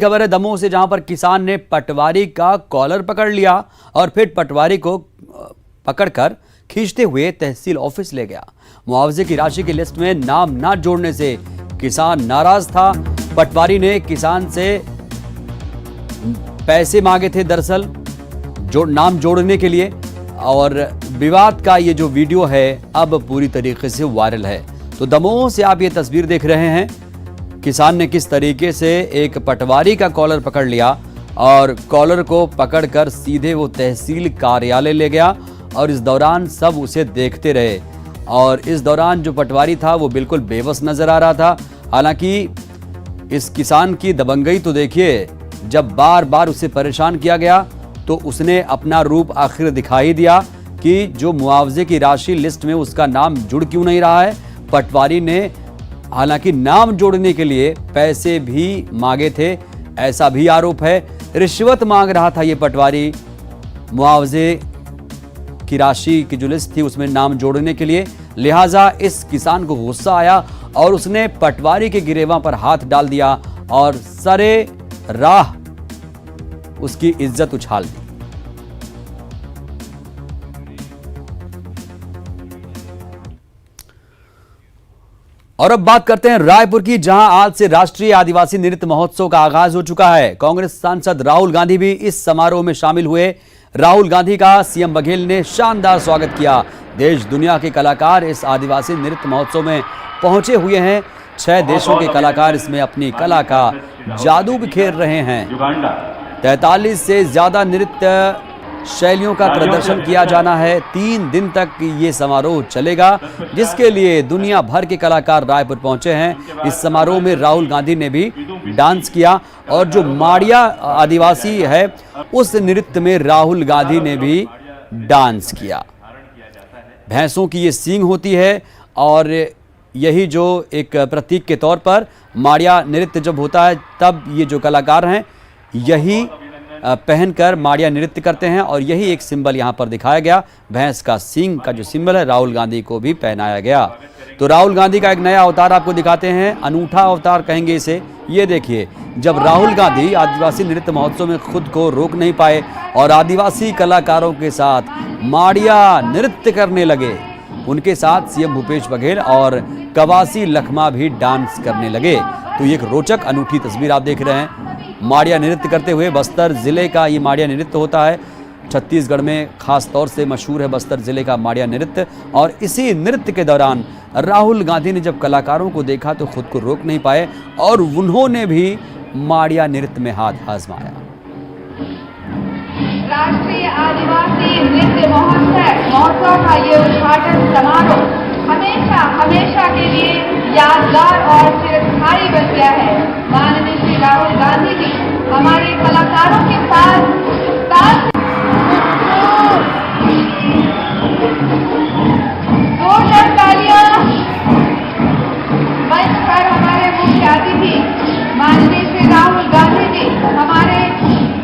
खबर है दमोह से, जहां पर किसान ने पटवारी का कॉलर पकड़ लिया और फिर पटवारी को पकड़कर खींचते हुए तहसील ऑफिस ले गया। मुआवजे की राशि की लिस्ट में नाम न जोड़ने से किसान नाराज था। पटवारी ने किसान से पैसे मांगे थे दरअसल नाम जोड़ने के लिए, और विवाद का ये जो वीडियो है अब पूरी तरीके से वायरल है। तो दमोह से आप ये तस्वीर देख रहे हैं, किसान ने किस तरीके से एक पटवारी का कॉलर पकड़ लिया और कॉलर को पकड़कर सीधे वो तहसील कार्यालय ले गया, और इस दौरान सब उसे देखते रहे। और इस दौरान जो पटवारी था वो बिल्कुल बेबस नजर आ रहा था। हालांकि इस किसान की दबंगई तो देखिए, जब बार बार उसे परेशान किया गया तो उसने अपना रूप आखिर दिखा ही दिया कि जो मुआवजे की राशि लिस्ट में उसका नाम जुड़ क्यों नहीं रहा है। पटवारी ने हालांकि नाम जोड़ने के लिए पैसे भी मांगे थे, ऐसा भी आरोप है। रिश्वत मांग रहा था ये पटवारी मुआवजे की राशि की जो लिस्ट थी उसमें नाम जोड़ने के लिए। लिहाजा इस किसान को गुस्सा आया और उसने पटवारी के गिरेबां पर हाथ डाल दिया और सरे राह उसकी इज्जत उछाल दी। और अब बात करते हैं रायपुर की, जहां आज से राष्ट्रीय आदिवासी नृत्य महोत्सव का आगाज हो चुका है। कांग्रेस सांसद राहुल गांधी भी इस समारोह में शामिल हुए। राहुल गांधी का सीएम बघेल ने शानदार स्वागत किया। देश दुनिया के कलाकार इस आदिवासी नृत्य महोत्सव में पहुंचे हुए हैं। 6 देशों के कलाकार इसमें अपनी कला का जादू बिखेर रहे हैं। 43 से ज्यादा नृत्य शैलियों का प्रदर्शन किया जाना है। 3 दिन तक ये समारोह चलेगा, जिसके लिए दुनिया भर के कलाकार रायपुर पहुंचे हैं। इस समारोह में राहुल गांधी ने भी डांस किया, और जो माड़िया आदिवासी है उस नृत्य में राहुल गांधी ने भी डांस किया। भैंसों की ये सींग होती है, और यही जो एक प्रतीक के तौर पर माड़िया नृत्य जब होता है तब ये जो कलाकार हैं यही पहनकर माड़िया नृत्य करते हैं, और यही एक सिंबल यहाँ पर दिखाया गया। भैंस का सींग का जो सिंबल है राहुल गांधी को भी पहनाया गया। तो राहुल गांधी का एक नया अवतार आपको दिखाते हैं, अनूठा अवतार कहेंगे इसे। ये देखिए, जब राहुल गांधी आदिवासी नृत्य महोत्सव में खुद को रोक नहीं पाए और आदिवासी कलाकारों के साथ माड़िया नृत्य करने लगे, उनके साथ सीएम भूपेश बघेल और कवासी लखमा भी डांस करने लगे। तो ये एक रोचक अनूठी तस्वीर आप देख रहे हैं। माड़िया नृत्य करते हुए बस्तर जिले का ये माड़िया नृत्य होता है। छत्तीसगढ़ में खास तौर से मशहूर है बस्तर जिले का माड़िया नृत्य। और इसी नृत्य के दौरान राहुल गांधी ने जब कलाकारों को देखा तो खुद को रोक नहीं पाए, और उन्होंने भी माड़िया नृत्य में हाथ आजमाया। राष्ट्रीय आदिवासी नृत्य महोत्सव का ये उद्घाटन समारोह हमेशा के लिए यादगार और चिरस्थायी बन गया है। माननीय श्री राहुल गांधी जी हमारे कलाकारों के साथ जोरदार तालियां मंच पर हमारे मुख्य अतिथि माननीय श्री राहुल गांधी जी हमारे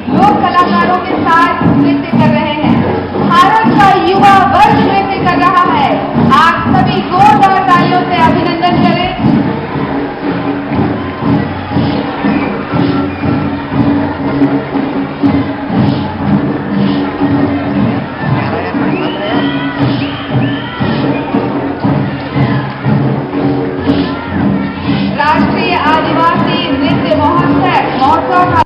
लोक कलाकारों के साथ नृत्य कर रहे हैं। भारत का युवा वर्ग नृत्य कर रहा है। आप सभी जोरदार तालियों से अभिनंदन करें। राष्ट्रीय आदिवासी नृत्य महोत्सव का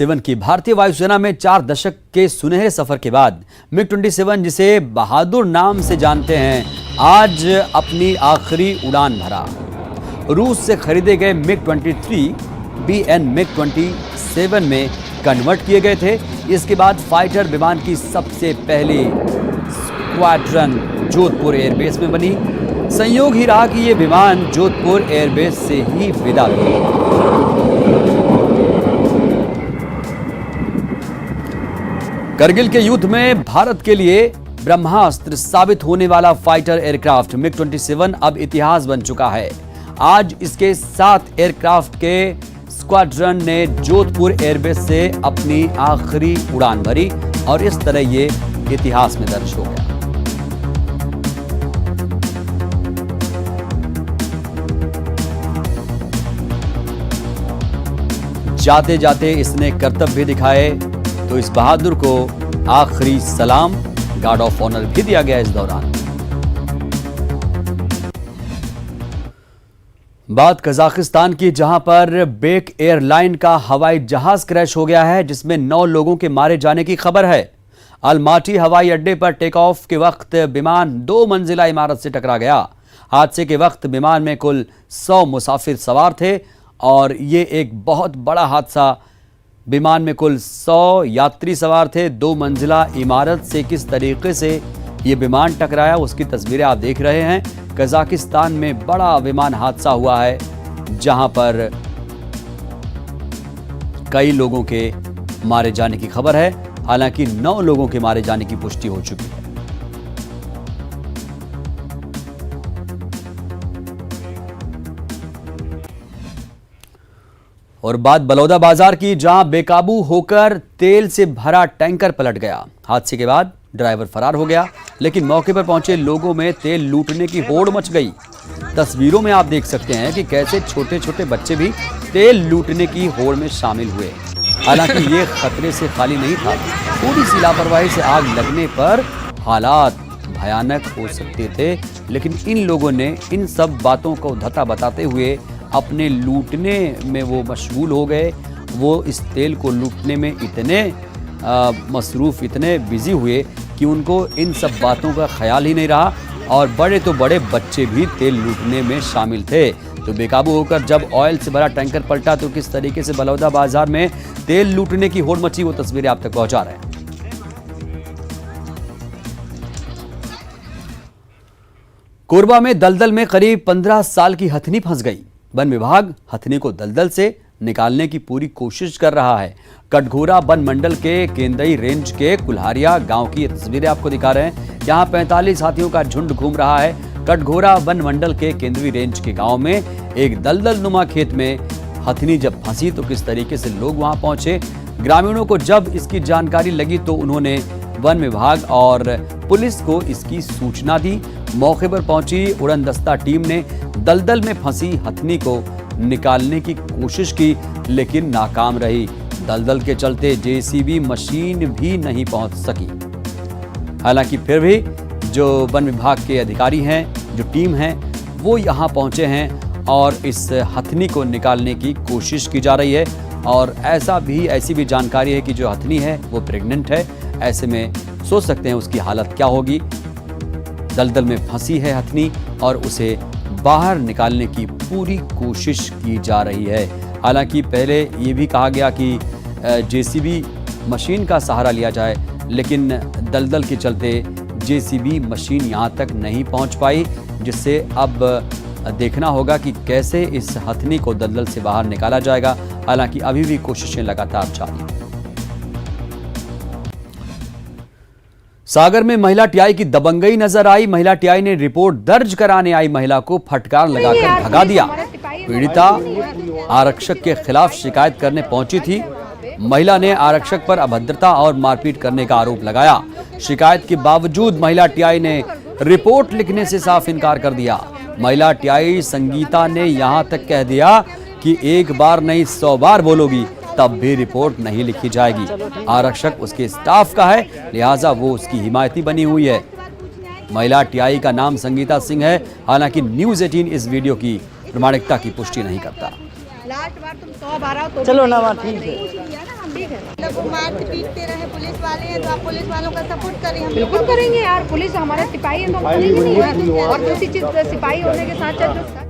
MiG-27 की भारतीय वायुसेना में 4 दशक के सुनहरे सफर के बाद MiG-27, जिसे बहादुर नाम से जानते हैं, आज अपनी आखिरी उड़ान भरा। रूस से खरीदे गए MiG-23 BN MiG-27 में कन्वर्ट किए गए थे। इसके बाद फाइटर विमान की सबसे पहली स्क्वाड्रन जोधपुर एयरबेस में बनी। संयोग ही रहा कि ये विमान जोधपुर एयरबेस से ही विदा हुए। करगिल के युद्ध में भारत के लिए ब्रह्मास्त्र साबित होने वाला फाइटर एयरक्राफ्ट MiG-27 अब इतिहास बन चुका है। आज इसके 7 एयरक्राफ्ट के स्क्वाड्रन ने जोधपुर एयरबेस से अपनी आखिरी उड़ान भरी और इस तरह ये इतिहास में दर्ज हो गया। जाते जाते इसने कर्तव्य भी दिखाए तो इस बहादुर को आखिरी सलाम, गार्ड ऑफ ऑनर भी दिया गया इस दौरान। बात कजाकिस्तान की, जहां पर बेक एयरलाइन का हवाई जहाज क्रैश हो गया है, जिसमें 9 लोगों के मारे जाने की खबर है। अलमाटी हवाई अड्डे पर टेक ऑफ के वक्त विमान 2 मंजिला इमारत से टकरा गया। हादसे के वक्त विमान में कुल 100 मुसाफिर सवार थे और ये एक बहुत बड़ा हादसा। विमान में कुल 100 यात्री सवार थे। 2 मंजिला इमारत से किस तरीके से ये विमान टकराया उसकी तस्वीरें आप देख रहे हैं। कजाकिस्तान में बड़ा विमान हादसा हुआ है जहां पर कई लोगों के मारे जाने की खबर है। हालांकि 9 लोगों के मारे जाने की पुष्टि हो चुकी है। और बात बलौदा बाजार की, जहां बेकाबू होकर तेल से भरा टैंकर पलट गया। हादसे के बाद ड्राइवर फरार हो गया, लेकिन मौके पर पहुंचे लोगों में तेल लूटने की होड़ मच गई। तस्वीरों में आप देख सकते हैं कि कैसे छोटे छोटे बच्चे भी तेल लूटने की होड़ में शामिल हुए। हालांकि ये खतरे से खाली नहीं था। थोड़ी सी लापरवाही से आग लगने पर हालात भयानक हो सकते थे, लेकिन इन लोगों ने इन सब बातों को धता बताते हुए अपने लूटने में वो मशगूल हो गए। वो इस तेल को लूटने में इतने मसरूफ़, इतने बिजी हुए कि उनको इन सब बातों का ख्याल ही नहीं रहा। और बड़े तो बड़े बच्चे भी तेल लूटने में शामिल थे। तो बेकाबू होकर जब ऑयल से भरा टैंकर पलटा तो किस तरीके से बलौदा बाजार में तेल लूटने की होड़ मची, वो तस्वीरें आप तक पहुंचा रहे हैं। कोरबा में दलदल में करीब 15 साल की हथनी फंस गई। वन विभाग हथनी को दलदल से निकालने की पूरी कोशिश कर रहा है। कटघोरा वन मंडल के केंदई रेंज के कुल्हारिया गांव की ये तस्वीरें आपको दिखा रहे हैं। यहां 45 हाथियों का झुंड घूम रहा है। कटघोरा वन मंडल के केंद्रीय रेंज के गांव में एक दलदल नुमा खेत में हथनी जब फंसी तो किस तरीके से लोग वहां पहुंचे। ग्रामीणों को जब इसकी जानकारी लगी तो उन्होंने वन विभाग और पुलिस को इसकी सूचना दी। मौके पर पहुंची उड़नदस्ता टीम ने दलदल में फंसी हथनी को निकालने की कोशिश की, लेकिन नाकाम रही। दलदल के चलते जेसीबी मशीन भी नहीं पहुंच सकी। हालांकि फिर भी जो वन विभाग के अधिकारी हैं, जो टीम है, वो यहां पहुंचे हैं और इस हथनी को निकालने की कोशिश की जा रही है। और ऐसी भी जानकारी है कि जो हथनी है वो प्रेग्नेंट है। ऐसे में सोच सकते हैं उसकी हालत क्या होगी। दलदल में फंसी है हथनी और उसे बाहर निकालने की पूरी कोशिश की जा रही है। हालांकि पहले ये भी कहा गया कि जेसीबी मशीन का सहारा लिया जाए, लेकिन दलदल के चलते जेसीबी मशीन यहां तक नहीं पहुंच पाई, जिससे अब देखना होगा कि कैसे इस हथनी को दलदल से बाहर निकाला जाएगा। हालांकि अभी भी कोशिशें लगातार जारी हैं। सागर में महिला टीआई की दबंगई नजर आई। महिला टीआई ने रिपोर्ट दर्ज कराने आई महिला को फटकार लगाकर भगा दिया। पीड़िता आरक्षक के खिलाफ शिकायत करने पहुंची थी। महिला ने आरक्षक पर अभद्रता और मारपीट करने का आरोप लगाया। शिकायत के बावजूद महिला टीआई ने रिपोर्ट लिखने से साफ इनकार कर दिया। महिला टीआई संगीता ने यहां तक कह दिया कि एक बार नहीं 100 बार बोलोगी तब भी रिपोर्ट नहीं लिखी जाएगी। आरक्षक उसके स्टाफ का है, लिहाजा वो उसकी हिमायती बनी हुई है। महिला टीआई का नाम संगीता सिंह है। हालांकि न्यूज़ 18 इस वीडियो की प्रामाणिकता की पुष्टि नहीं करता। लास्ट बार तुम 100 बार आओ तो चलो ना ठीक है। मतलब मार पीटते रहे पुलिस वाले हैं तो आप पुलिस वालों का सपोर्ट करें। हम बिल्कुल करेंगे यार, पुलिस हमारे सिपाही हैं तो हम करेंगे नहीं यार। और दूसरी चीज सिपाही होने के साथ साथ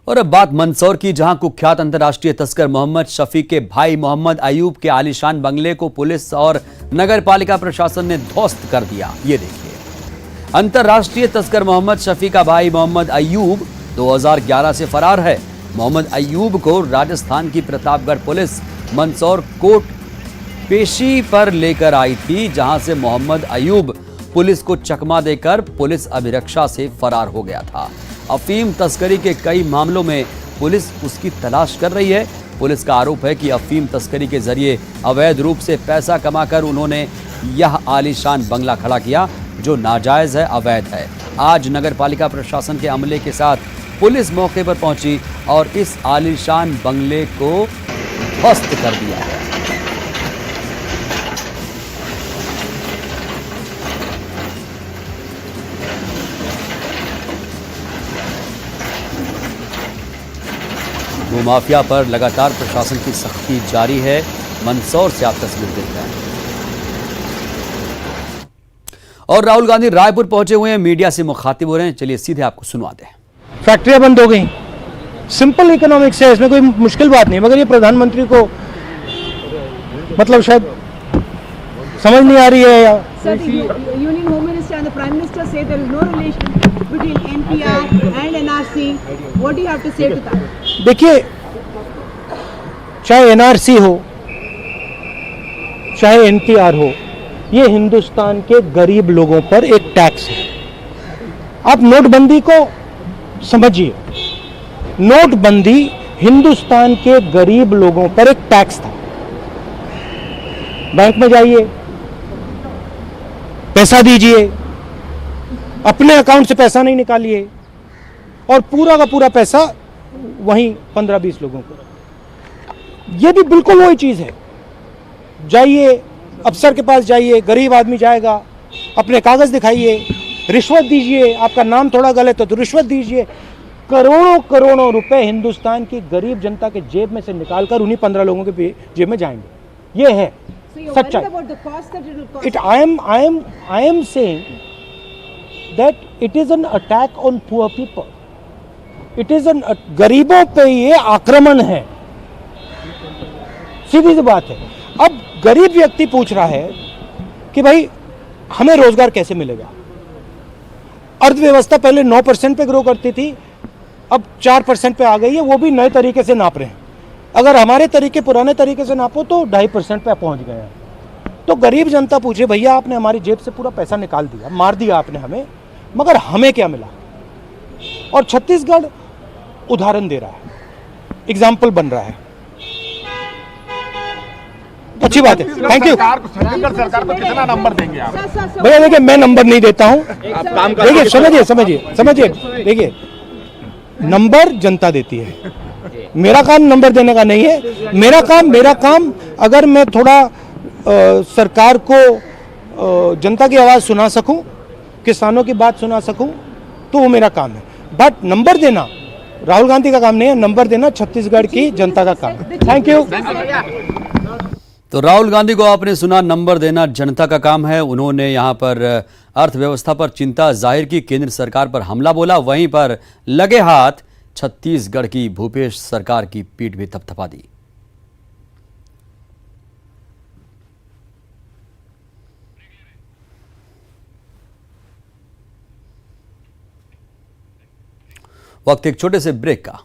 और अब बात मंदसौर की, जहां कुख्यात अंतर्राष्ट्रीय तस्कर मोहम्मद शफीक के भाई मोहम्मद अयूब के आलीशान बंगले को पुलिस और नगर पालिका प्रशासन ने ध्वस्त कर दिया। ये देखिए, अंतर्राष्ट्रीय तस्कर मोहम्मद शफी का भाई मोहम्मद अयूब 2011 से फरार है। मोहम्मद अयूब को राजस्थान की प्रतापगढ़ पुलिस मंदसौर कोर्ट पेशी पर लेकर आई थी, जहां से मोहम्मद अयूब पुलिस को चकमा देकर पुलिस अभिरक्षा से फरार हो गया था। अफीम तस्करी के कई मामलों में पुलिस उसकी तलाश कर रही है। पुलिस का आरोप है कि अफीम तस्करी के जरिए अवैध रूप से पैसा कमाकर उन्होंने यह आलीशान बंगला खड़ा किया, जो नाजायज है, अवैध है। आज नगर पालिका प्रशासन के अमले के साथ पुलिस मौके पर पहुंची और इस आलीशान बंगले को ध्वस्त कर दिया है। भूमाफिया पर लगातार प्रशासन की सख्ती जारी है। मंदसौर से आप तस्वीर देख रहे हैं। और राहुल गांधी रायपुर पहुंचे हुए हैं, मीडिया से मुखातिब हो रहे हैं। चलिए सीधे आपको सुनवाते हैं। फैक्ट्रियां बंद हो गई, सिंपल इकोनॉमिक्स है, इसमें कोई मुश्किल बात नहीं, मगर ये प्रधानमंत्री को मतलब शायद समझ नहीं आ रही है। या Sir, the Union Home Minister and the Prime Minister say there is no relation between NPR and NRC. What do you have to say to that? देखिए, चाहे एनआरसी हो चाहे एनपीआर हो, ये हिंदुस्तान के गरीब लोगों पर एक टैक्स है। आप नोटबंदी को समझिए, नोटबंदी हिंदुस्तान के गरीब लोगों पर एक टैक्स था। बैंक में जाइए, पैसा दीजिए, अपने अकाउंट से पैसा नहीं निकालिए और पूरा का पूरा पैसा वहीं 15-20 लोगों को। ये भी बिल्कुल वही चीज है। जाइए, अफसर के पास जाइए, गरीब आदमी जाएगा, अपने कागज दिखाइए, रिश्वत दीजिए, आपका नाम थोड़ा गलत है तो रिश्वत दीजिए। करोड़ों करोड़ों रुपए हिंदुस्तान की गरीब जनता के जेब में से निकालकर उन्हीं 15 लोगों के जेब में जाएंगे। ये है So you're worried सच्चाई। about the cost that it will cost. I am saying that it is an attack on poor people. It is an गरीबों पे ये आक्रमण है, सीधी सी बात है। अब गरीब व्यक्ति पूछ रहा है कि भाई हमें रोजगार कैसे मिलेगा। अर्थव्यवस्था पहले 9% पे ग्रो करती थी, अब 4% पे आ गई है, वो भी नए तरीके से नाप रहे हैं। अगर हमारे तरीके पुराने तरीके से नापो तो 2.5% पे पहुंच गए हैं। तो गरीब जनता पूछे, भैया आपने हमारी जेब से पूरा पैसा निकाल दिया, मार दिया आपने हमें, मगर हमें क्या मिला। और छत्तीसगढ़ उदाहरण दे रहा है, एग्जाम्पल बन रहा है। अच्छी बात है, थैंक यू। छत्तीसगढ़ सरकार को कितना नंबर देंगे आप? Sir, भैया देखिए, मैं नंबर नहीं देता हूं। आप काम कर देखिए, समझिए, देखिए, नंबर जनता देती है। मेरा काम नंबर देने का नहीं है। मेरा काम अगर मैं थोड़ा सरकार को जनता की आवाज सुना सकूं, किसानों की बात सुना सकूं, तो वो मेरा काम है। बट नंबर देना राहुल गांधी का काम नहीं है, नंबर देना छत्तीसगढ़ की जनता का काम है। Thank you. तो राहुल गांधी को आपने सुना, नंबर देना जनता का काम है। उन्होंने यहां पर अर्थव्यवस्था पर चिंता जाहिर की, केंद्र सरकार पर हमला बोला, वहीं पर लगे हाथ छत्तीसगढ़ की भूपेश सरकार की पीठ भी थपथपा दी। वक्त एक छोटे से ब्रेक का।